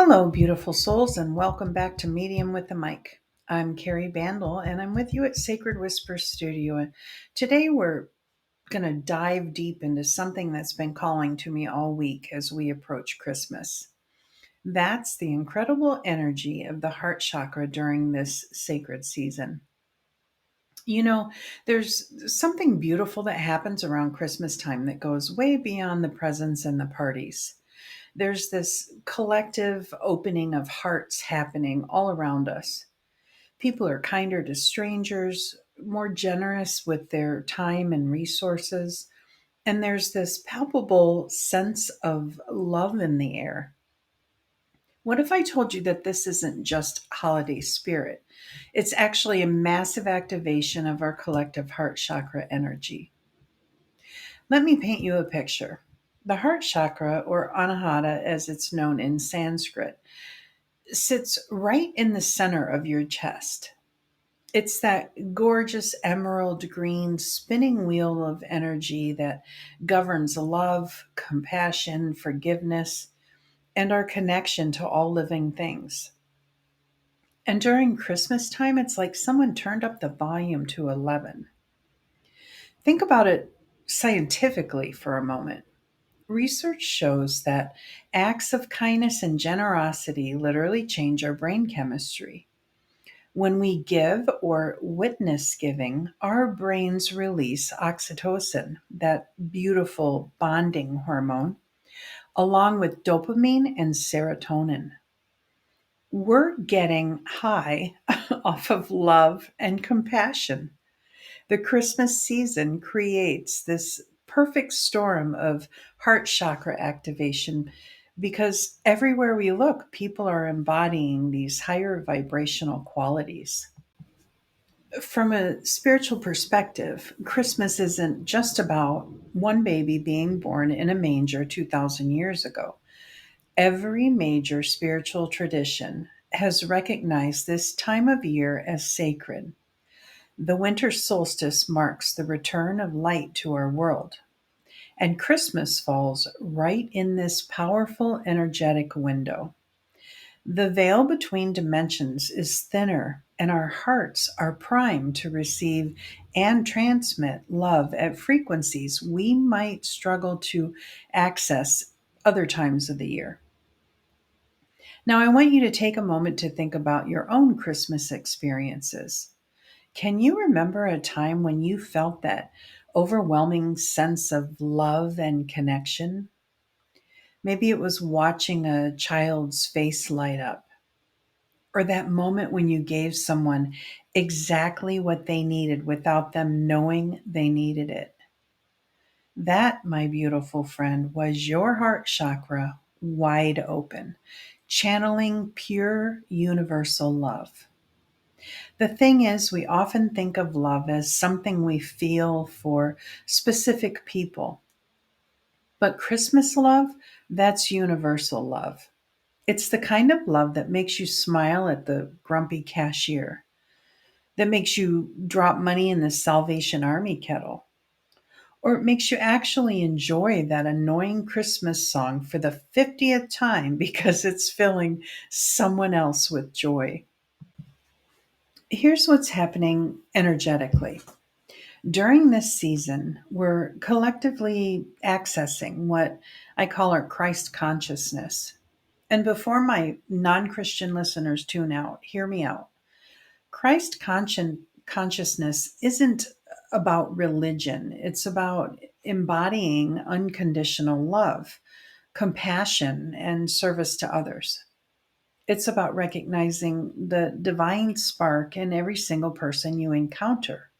Hello, beautiful souls, and welcome back to Medium with the Mic. I'm Kari Bandel, and I'm with you at Sacred Whisper Studio. And today we're going to dive deep into something that's been calling to me all week as we approach Christmas. That's the incredible energy of the heart chakra during this sacred season. You know, there's something beautiful that happens around Christmas time that goes way beyond the presents and the parties. There's this collective opening of hearts happening all around us. People are kinder to strangers, more generous with their time and resources, and there's this palpable sense of love in the air. What if I told you that this isn't just holiday spirit? It's actually a massive activation of our collective heart chakra energy. Let me paint you a picture. The heart chakra, or anahata as it's known in Sanskrit, sits right in the center of your chest. It's that gorgeous emerald green spinning wheel of energy that governs love, compassion, forgiveness, and our connection to all living things. And during Christmas time, it's like someone turned up the volume to 11. Think about it scientifically for a moment. Research shows that acts of kindness and generosity literally change our brain chemistry. When we give or witness giving, our brains release oxytocin, that beautiful bonding hormone, along with dopamine and serotonin. We're getting high off of love and compassion. The Christmas season creates this perfect storm of heart chakra activation because everywhere we look, people are embodying these higher vibrational qualities. From a spiritual perspective, Christmas isn't just about one baby being born in a manger 2,000 years ago. Every major spiritual tradition has recognized this time of year as sacred. The winter solstice marks the return of light to our world, and Christmas falls right in this powerful energetic window. The veil between dimensions is thinner, and our hearts are primed to receive and transmit love at frequencies we might struggle to access other times of the year. Now, I want you to take a moment to think about your own Christmas experiences. Can you remember a time when you felt that overwhelming sense of love and connection? Maybe it was watching a child's face light up, or that moment when you gave someone exactly what they needed without them knowing they needed it. That, my beautiful friend, was your heart chakra wide open, channeling pure universal love. The thing is, we often think of love as something we feel for specific people. But Christmas love, that's universal love. It's the kind of love that makes you smile at the grumpy cashier, that makes you drop money in the Salvation Army kettle, or it makes you actually enjoy that annoying Christmas song for the 50th time because it's filling someone else with joy. Here's what's happening energetically. During this season, we're collectively accessing what I call our Christ consciousness. And before my non Christian listeners tune out, hear me out. Consciousness isn't about religion, it's about embodying unconditional love, compassion, and service to others. It's about recognizing the divine spark in every single person you encounter.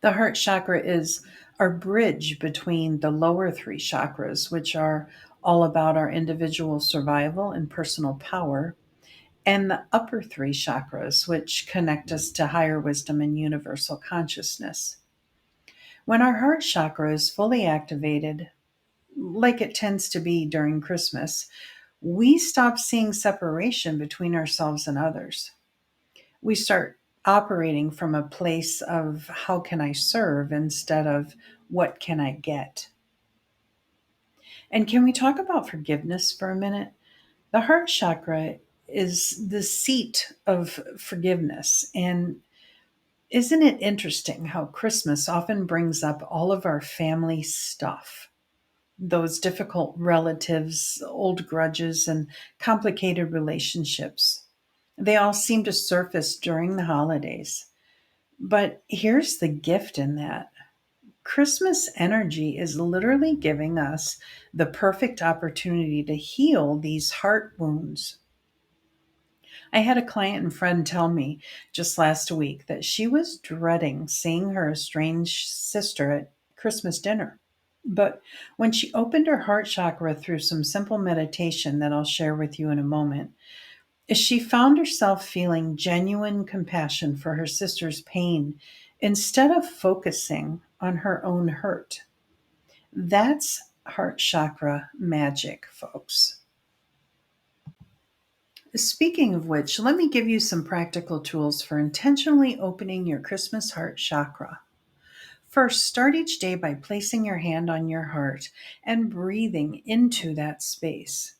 The heart chakra is our bridge between the lower three chakras, which are all about our individual survival and personal power, and the upper three chakras, which connect us to higher wisdom and universal consciousness. When our heart chakra is fully activated, like it tends to be during Christmas, we stop seeing separation between ourselves and others. We start operating from a place of how can I serve instead of what can I get. And can we talk about forgiveness for a minute? The heart chakra is the seat of forgiveness. And isn't it interesting how Christmas often brings up all of our family stuff? Those difficult relatives, old grudges, and complicated relationships. They all seem to surface during the holidays. But here's the gift in that: Christmas energy is literally giving us the perfect opportunity to heal these heart wounds. I had a client and friend tell me just last week that she was dreading seeing her estranged sister at Christmas dinner. But when she opened her heart chakra through some simple meditation that I'll share with you in a moment, she found herself feeling genuine compassion for her sister's pain instead of focusing on her own hurt. That's heart chakra magic, folks. Speaking of which, let me give you some practical tools for intentionally opening your Christmas heart chakra. First, start each day by placing your hand on your heart and breathing into that space.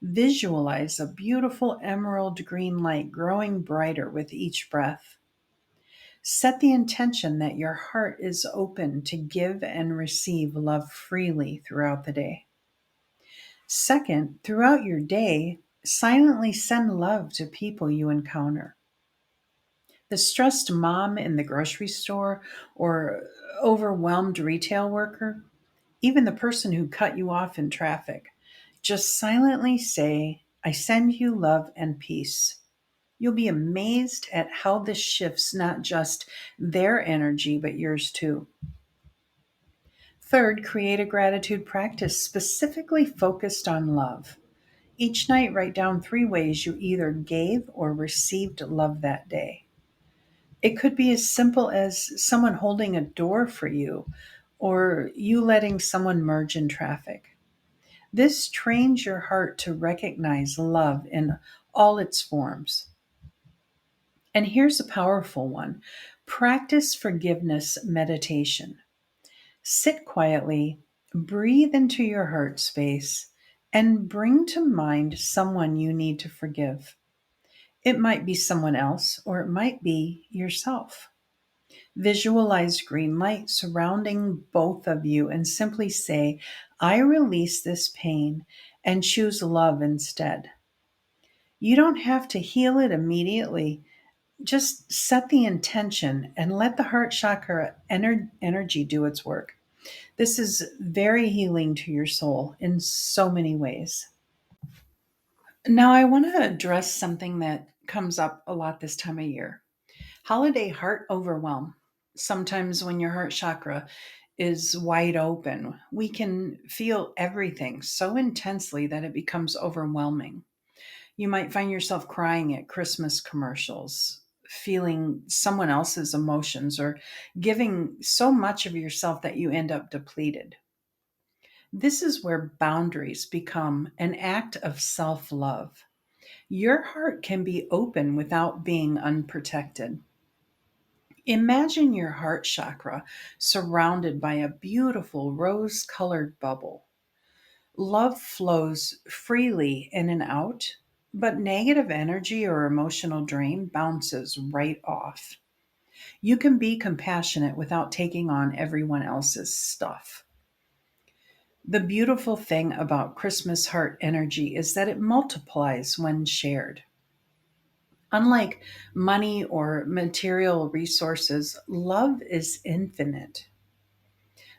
Visualize a beautiful emerald green light growing brighter with each breath. Set the intention that your heart is open to give and receive love freely throughout the day. Second, throughout your day, silently send love to people you encounter. The stressed mom in the grocery store or overwhelmed retail worker, even the person who cut you off in traffic. Just silently say, I send you love and peace. You'll be amazed at how this shifts not just their energy, but yours too. Third, create a gratitude practice specifically focused on love. Each night, write down 3 ways you either gave or received love that day. It could be as simple as someone holding a door for you or you letting someone merge in traffic. This trains your heart to recognize love in all its forms. And here's a powerful one: practice forgiveness meditation. Sit quietly, breathe into your heart space, and bring to mind someone you need to forgive. It might be someone else, or it might be yourself. Visualize green light surrounding both of you and simply say, I release this pain and choose love instead. You don't have to heal it immediately. Just set the intention and let the heart chakra energy do its work. This is very healing to your soul in so many ways. Now, I want to address something that comes up a lot this time of year: holiday heart overwhelm. Sometimes when your heart chakra is wide open, we can feel everything so intensely that it becomes overwhelming. You might find yourself crying at Christmas commercials, feeling someone else's emotions, or giving so much of yourself that you end up depleted. This is where boundaries become an act of self love. Your heart can be open without being unprotected. Imagine your heart chakra surrounded by a beautiful rose colored bubble. Love flows freely in and out, but negative energy or emotional drain bounces right off. You can be compassionate without taking on everyone else's stuff. The beautiful thing about Christmas heart energy is that it multiplies when shared. Unlike money or material resources, love is infinite.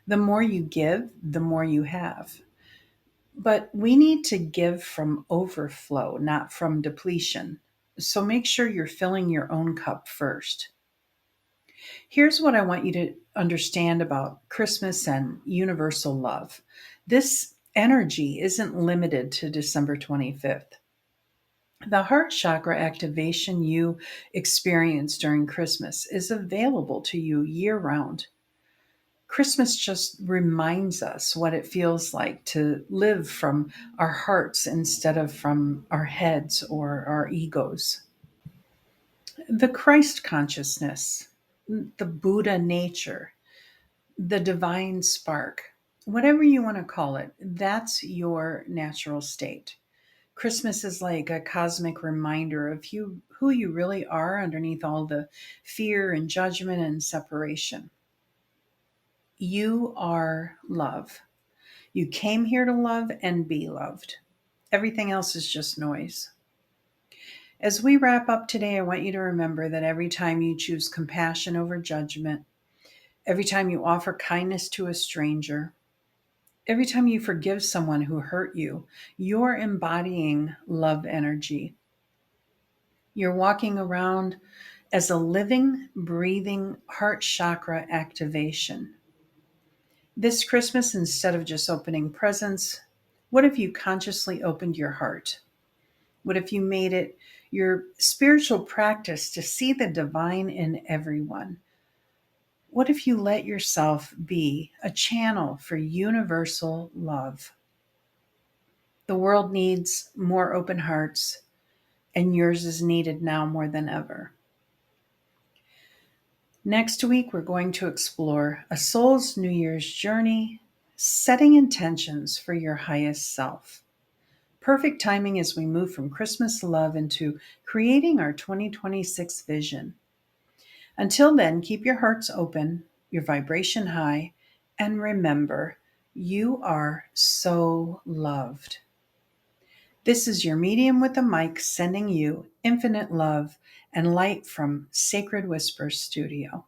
The more you give, the more you have. But we need to give from overflow, not from depletion. So make sure you're filling your own cup first. Here's what I want you to understand about Christmas and universal love: this energy isn't limited to December 25th. The heart chakra activation you experience during Christmas is available to you year round. Christmas just reminds us what it feels like to live from our hearts instead of from our heads or our egos. The Christ consciousness, the Buddha nature, the divine spark, whatever you want to call it, that's your natural state. Christmas is like a cosmic reminder of who you really are underneath all the fear and judgment and separation. You are love. You came here to love and be loved. Everything else is just noise. As we wrap up today, I want you to remember that every time you choose compassion over judgment, every time you offer kindness to a stranger, every time you forgive someone who hurt you, you're embodying love energy. You're walking around as a living, breathing heart chakra activation. This Christmas, instead of just opening presents, what if you consciously opened your heart? What if you made it your spiritual practice to see the divine in everyone? What if you let yourself be a channel for universal love? The world needs more open hearts, and yours is needed now more than ever. Next week, we're going to explore a soul's New Year's journey, setting intentions for your highest self. Perfect timing as we move from Christmas love into creating our 2026 vision. Until then, keep your hearts open, your vibration high, and remember, you are so loved. This is your medium with a mic sending you infinite love and light from Sacred Whisper Studio.